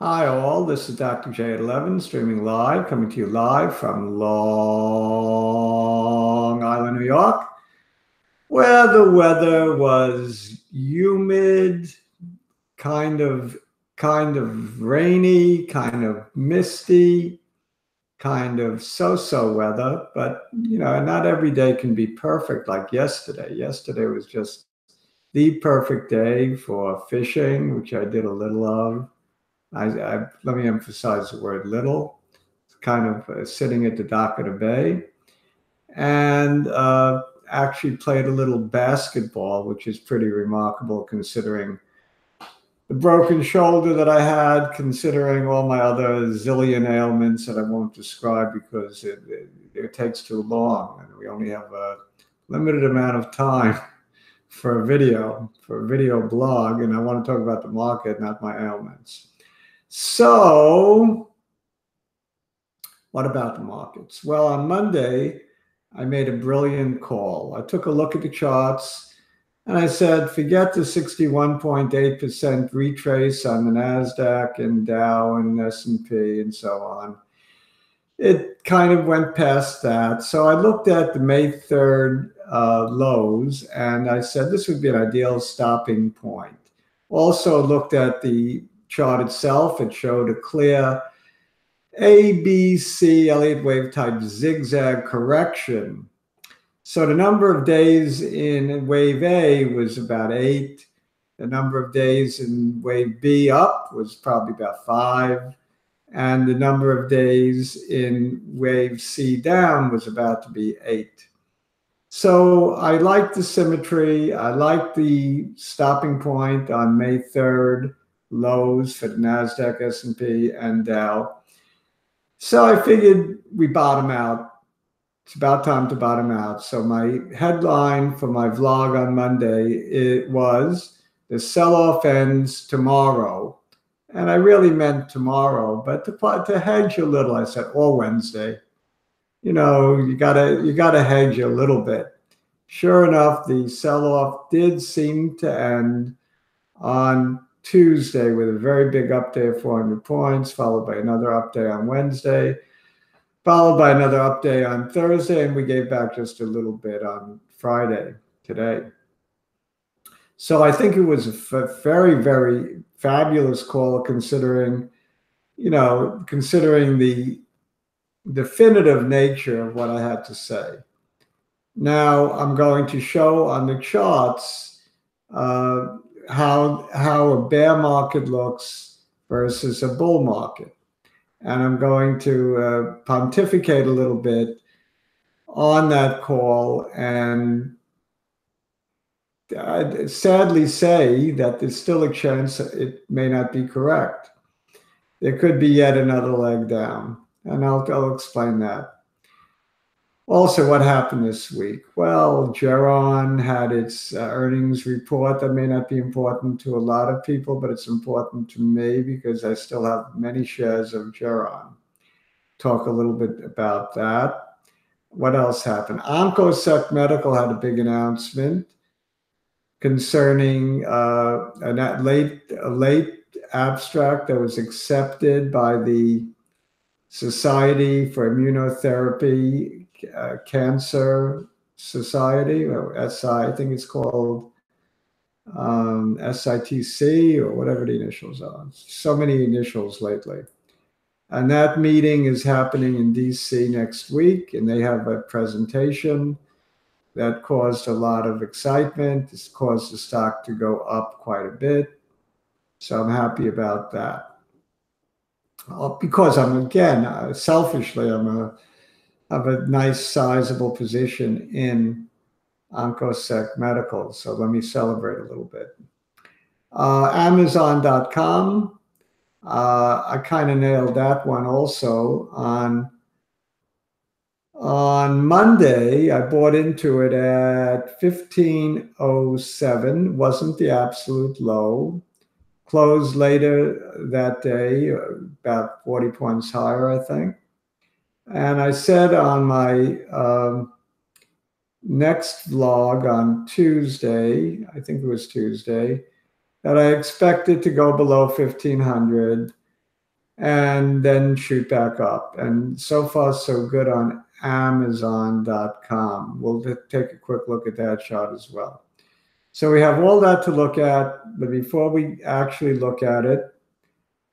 Hi all, this is Dr. J at 11, streaming live, coming to you live from Long Island, New York, where the weather was humid, kind of rainy, kind of misty, kind of so-so weather, but not every day can be perfect like yesterday. Yesterday was just the perfect day for fishing, which I did a little of. Let me emphasize the word little. It's kind of sitting at the dock of the bay, and actually played a little basketball, which is pretty remarkable considering the broken shoulder that I had, considering all my other zillion ailments that I won't describe because it takes too long, and we only have a limited amount of time for a video blog, and I want to talk about the market, not my ailments. So, what about the markets? Well, on Monday, I made a brilliant call. I took a look at the charts and I said, forget the 61.8% retrace on the NASDAQ and Dow and S&P and so on. It kind of went past that. So I looked at the May 3rd lows and I said this would be an ideal stopping point. Also looked at the chart itself. It showed a clear ABC Elliott wave type zigzag correction. So the number of days in wave A was about 8. The number of days in wave B up was probably about 5. And the number of days in wave C down was about to be 8. So I like the symmetry. I like the stopping point on May 3rd lows for the NASDAQ, S&P, and Dow. So I figured we bottom out. It's about time to bottom out. So my headline for my vlog on Monday, it was the sell-off ends tomorrow. And I really meant tomorrow, but to hedge a little, I said, or Wednesday. You gotta hedge a little bit. Sure enough, the sell-off did seem to end on Tuesday with a very big up day of 400 points, followed by another up day on Wednesday, followed by another up day on Thursday, and we gave back just a little bit on Friday today. So I think it was a very, very fabulous call considering the definitive nature of what I had to say. Now I'm going to show on the charts how a bear market looks versus a bull market. And I'm going to pontificate a little bit on that call and I'd sadly say that there's still a chance it may not be correct. There could be yet another leg down, and I'll explain that. Also, what happened this week? Well, Geron had its earnings report. That may not be important to a lot of people, but it's important to me because I still have many shares of Geron. Talk a little bit about that. What else happened? OncoSec Medical had a big announcement concerning a late abstract that was accepted by the Society for Immunotherapy Cancer Society, or SI, I think it's called SITC or whatever the initials are. So many initials lately. And that meeting is happening in DC next week, and they have a presentation that caused a lot of excitement. It's caused the stock to go up quite a bit. So I'm happy about that. Because selfishly, have a nice sizable position in OncoSec Medical. So let me celebrate a little bit. Amazon.com. I kind of nailed that one also. On Monday, I bought into it at 1507, wasn't the absolute low. Closed later that day, about 40 points higher, I think. And I said on my next vlog on Tuesday, I think it was Tuesday, that I expected to go below 1500 and then shoot back up. And so far, so good on Amazon.com. We'll take a quick look at that chart as well. So we have all that to look at, but before we actually look at it,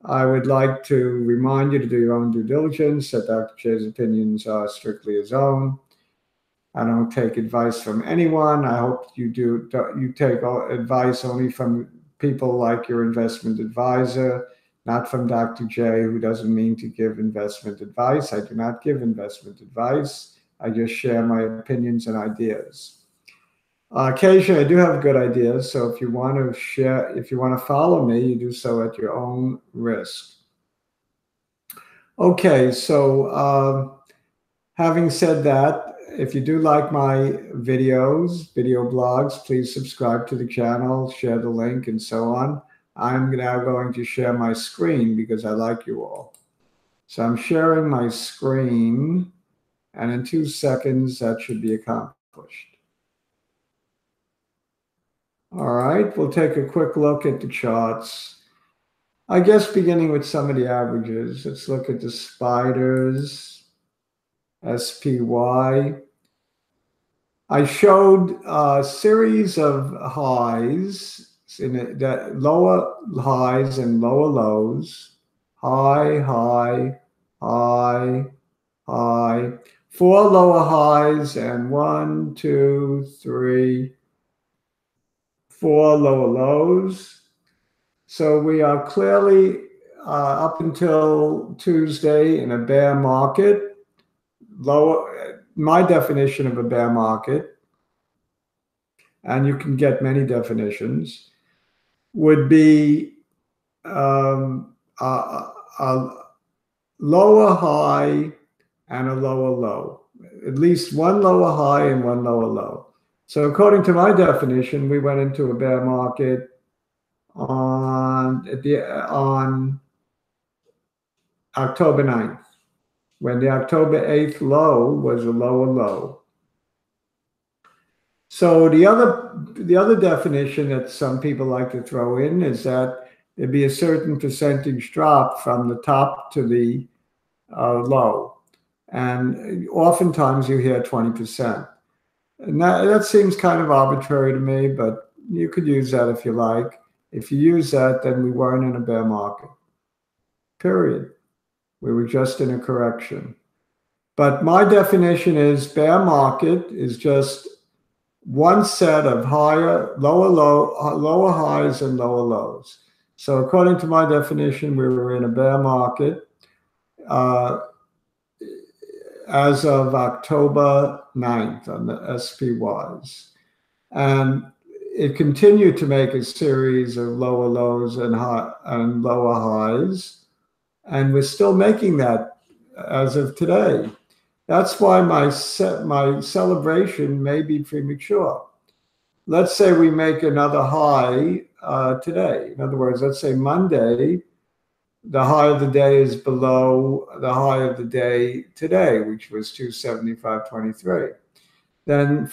I would like to remind you to do your own due diligence, that Dr. J's opinions are strictly his own. I don't take advice from anyone. I hope you take advice only from people like your investment advisor, not from Dr. J, who doesn't mean to give investment advice. I do not give investment advice. I just share my opinions and ideas. Occasionally, I do have good ideas. So if you want to share, if you want to follow me, you do so at your own risk. Okay, so having said that, if you do like my videos, video blogs, please subscribe to the channel, share the link, and so on. I'm now going to share my screen because I like you all. So I'm sharing my screen, and in 2 seconds, that should be accomplished. All right, we'll take a quick look at the charts. I guess beginning with some of the averages. Let's look at the spiders, SPY. I showed a series of highs, that lower highs and lower lows, high, high, high, high, 4 lower highs, and 1, 2, 3, 4 lower lows. So we are clearly up until Tuesday in a bear market. My definition of a bear market, and you can get many definitions, would be a lower high and a lower low, at least one lower high and one lower low. So according to my definition, we went into a bear market on October 9th, when the October 8th low was a lower low. So the other definition that some people like to throw in is that there'd be a certain percentage drop from the top to the low. And oftentimes you hear 20%. And that seems kind of arbitrary to me, but you could use that if you like. If you use that, then we weren't in a bear market, period. We were just in a correction. But my definition is bear market is just one set of lower highs and lower lows. So according to my definition, we were in a bear market as of October 9th on the SPYs. And it continued to make a series of lower lows and lower highs. And we're still making that as of today. That's why my celebration may be premature. Let's say we make another high today. In other words, let's say Monday, the high of the day is below the high of the day today, which was 275.23. Then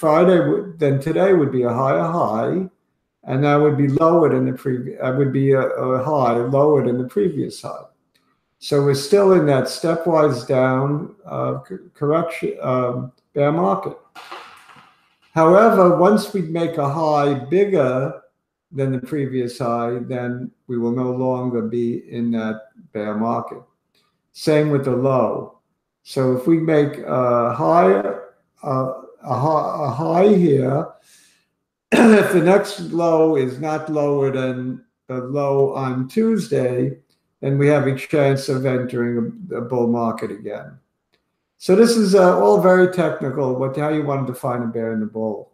today would be a higher high, and that would be lower than the previous. That would be a high lower than the previous high. So we're still in that stepwise down correction bear market. However, once we make a high bigger than the previous high, then we will no longer be in that bear market. Same with the low. So if we make a high here, if the next low is not lower than the low on Tuesday, then we have a chance of entering a bull market again. So this is all very technical, how you want to define a bear and a bull.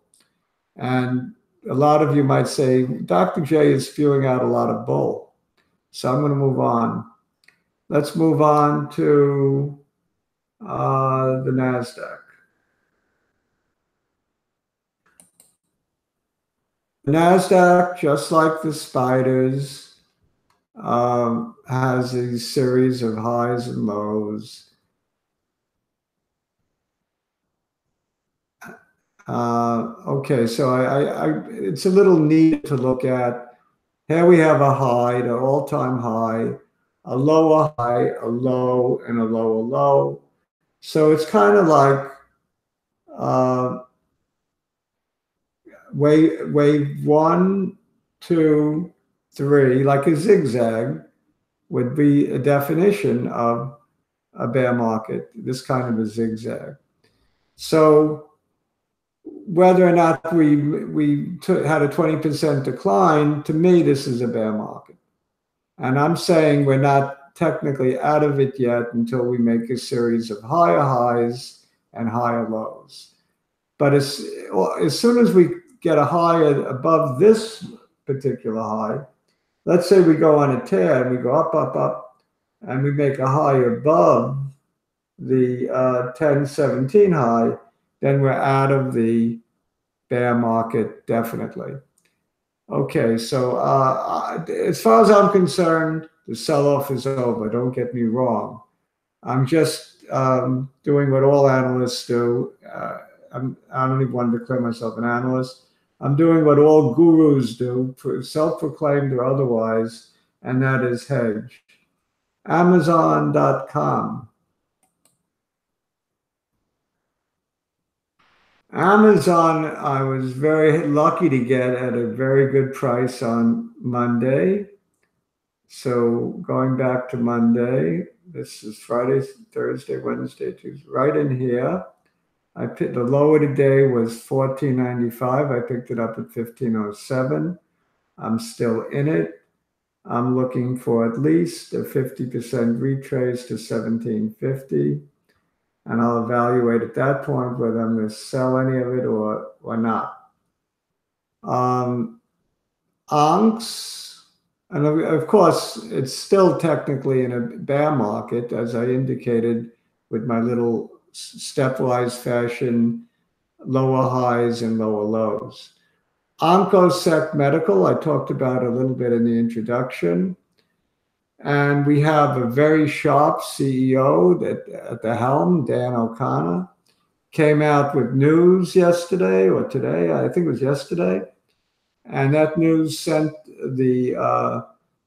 And a lot of you might say, Dr. J is spewing out a lot of bull. So I'm going to move on. Let's move on to the NASDAQ. The NASDAQ, just like the spiders, has a series of highs and lows. Okay, so it's a little neat to look at. Here we have a high, the all-time high a lower high, a low, and a lower low. So it's kind of like uh, wave one, two, three, like a zigzag would be a definition of a bear market, this kind of a zigzag. So whether or not had a 20% decline, to me, this is a bear market. And I'm saying we're not technically out of it yet until we make a series of higher highs and higher lows. But as soon as we get a high above this particular high, let's say we go on a tear and we go up, up, up, and we make a high above the 1017 high, then we're out of the bear market, definitely. Okay, so as far as I'm concerned, the sell-off is over. Don't get me wrong. I'm just doing what all analysts do. I don't even want to declare myself an analyst. I'm doing what all gurus do, self-proclaimed or otherwise, and that is hedge. Amazon.com. Amazon, I was very lucky to get at a very good price on Monday. So going back to Monday, this is Friday, Thursday, Wednesday, Tuesday, right in here. I picked the low of the day was $14.95. I picked it up at $15.07. I'm still in it. I'm looking for at least a 50% retrace to $17.50. And I'll evaluate at that point whether I'm going to sell any of it or not. Onks, and of course, it's still technically in a bear market, as I indicated with my little stepwise fashion, lower highs and lower lows. OncoSec Medical, I talked about a little bit in the introduction. And we have a very sharp CEO at the helm, Dan O'Connor, came out with news yesterday or today, I think it was yesterday. And that news sent the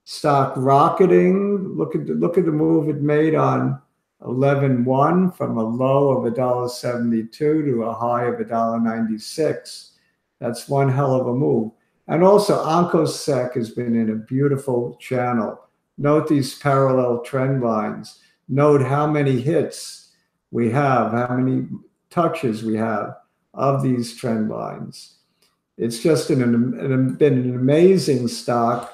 stock rocketing. Look at the move it made on 11/1 from a low of $1.72 to a high of $1.96. That's one hell of a move. And also, OncoSec has been in a beautiful channel. Note these parallel trend lines. Note how many hits we have, how many touches we have of these trend lines. It's just been an amazing stock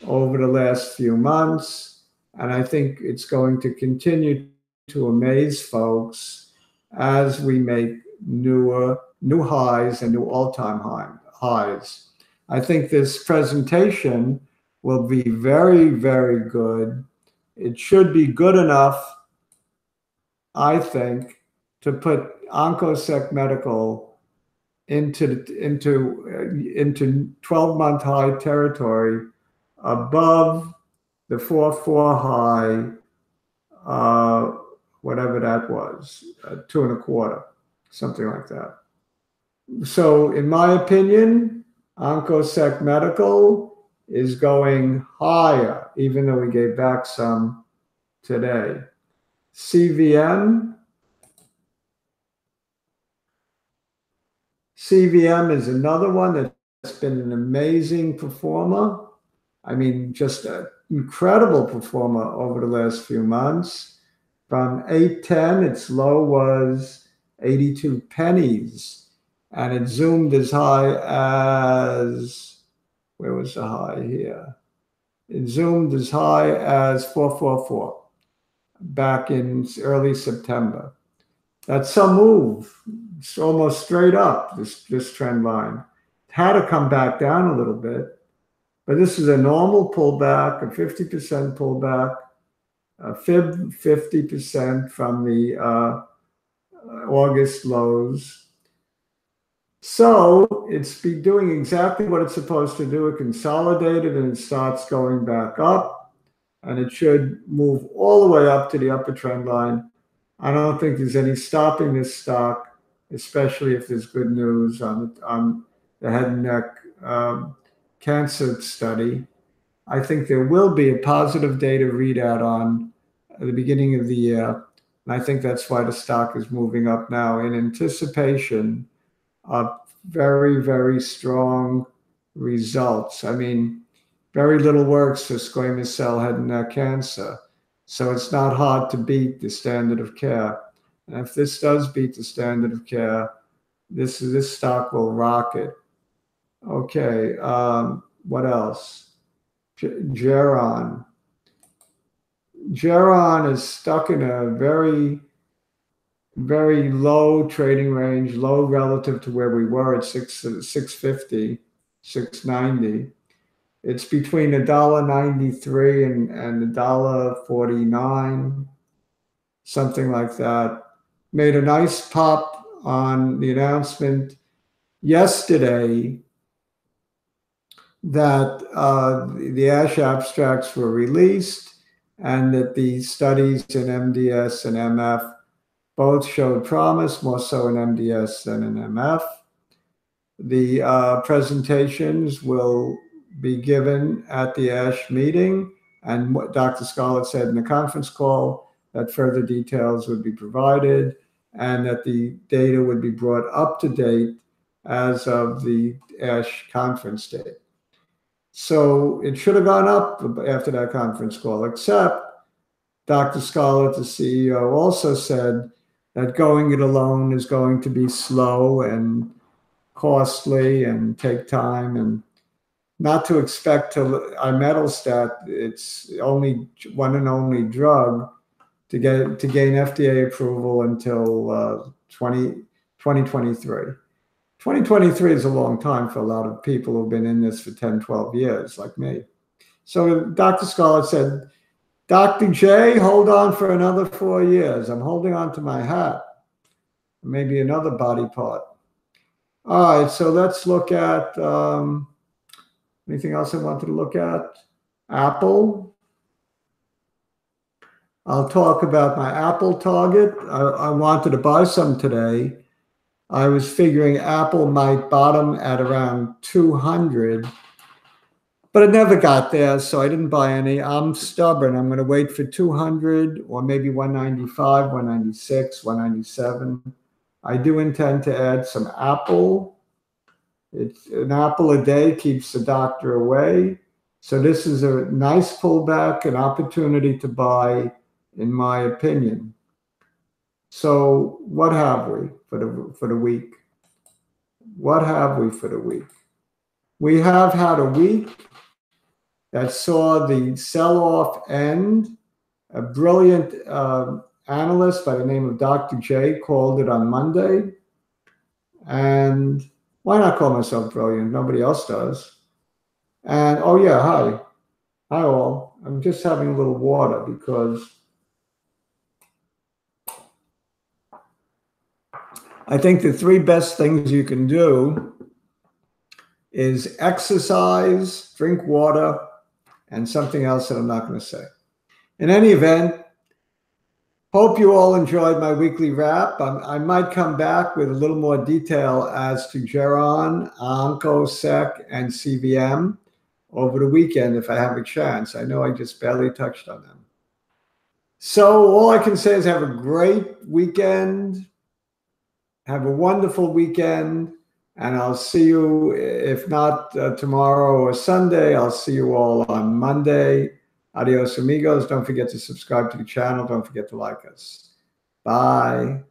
over the last few months, and I think it's going to continue to amaze folks as we make new highs and new all-time highs. I think this presentation will be very, very good. It should be good enough, I think, to put OncoSec Medical into 12-month high territory above the 4/4 high, whatever that was, 2.25, something like that. So in my opinion, OncoSec Medical is going higher, even though we gave back some today. CVM is another one that's been an amazing performer. I mean, just an incredible performer over the last few months. From 810, its low was 82 pennies, and it zoomed as high as, where was the high here? It zoomed as high as 444 back in early September. That's some move. It's almost straight up, this trend line. It had to come back down a little bit, but this is a normal pullback, a 50% pullback, a fib 50% from the August lows. So it's be doing exactly what it's supposed to do. It consolidated and it starts going back up, and it should move all the way up to the upper trend line. I don't think there's any stopping this stock, especially if there's good news on the head and neck cancer study. I think there will be a positive data readout on at the beginning of the year. And I think that's why the stock is moving up now in anticipation of very, very strong results. I mean, very little works for squamous cell head and neck cancer. So it's not hard to beat the standard of care. And if this does beat the standard of care, this stock will rocket. Okay, what else? Geron. Geron is stuck in a very, very low trading range, low relative to where we were at 650, 690. It's between $1.93 and $1.49, something like that. Made a nice pop on the announcement yesterday that the ASH abstracts were released and that the studies in MDS and MF both showed promise, more so in MDS than in MF. The presentations will be given at the ASH meeting, and what Dr. Scarlett said in the conference call, that further details would be provided and that the data would be brought up to date as of the ASH conference date. So it should have gone up after that conference call, except Dr. Scarlett, the CEO, also said that going it alone is going to be slow and costly and take time, and not to expect to imetelstat, it's only one and only drug to gain FDA approval until 2023. 2023 is a long time for a lot of people who've been in this for 10, 12 years, like me. So Dr. Scarlett said, Dr. J, hold on for another 4 years. I'm holding on to my hat. Maybe another body part. All right, so let's look at anything else I wanted to look at? Apple. I'll talk about my Apple target. I wanted to buy some today. I was figuring Apple might bottom at around 200, but it never got there, so I didn't buy any. I'm stubborn. I'm going to wait for 200 or maybe 195, 196, 197. I do intend to add some Apple. It's an apple a day keeps the doctor away. So this is a nice pullback, an opportunity to buy, in my opinion. So what have we for the week? What have we for the week? We have had a week that saw the sell-off end. A brilliant analyst by the name of Dr. J called it on Monday. And why not call myself brilliant? Nobody else does. And oh yeah, hi. Hi all. I'm just having a little water because I think the 3 best things you can do is exercise, drink water, and something else that I'm not going to say. In any event, hope you all enjoyed my weekly wrap. I might come back with a little more detail as to Geron, Onco, SEC, and CVM over the weekend if I have a chance. I know I just barely touched on them. So all I can say is have a great weekend. Have a wonderful weekend. And I'll see you, if not tomorrow or Sunday, I'll see you all on Monday. Adios, amigos. Don't forget to subscribe to the channel. Don't forget to like us. Bye.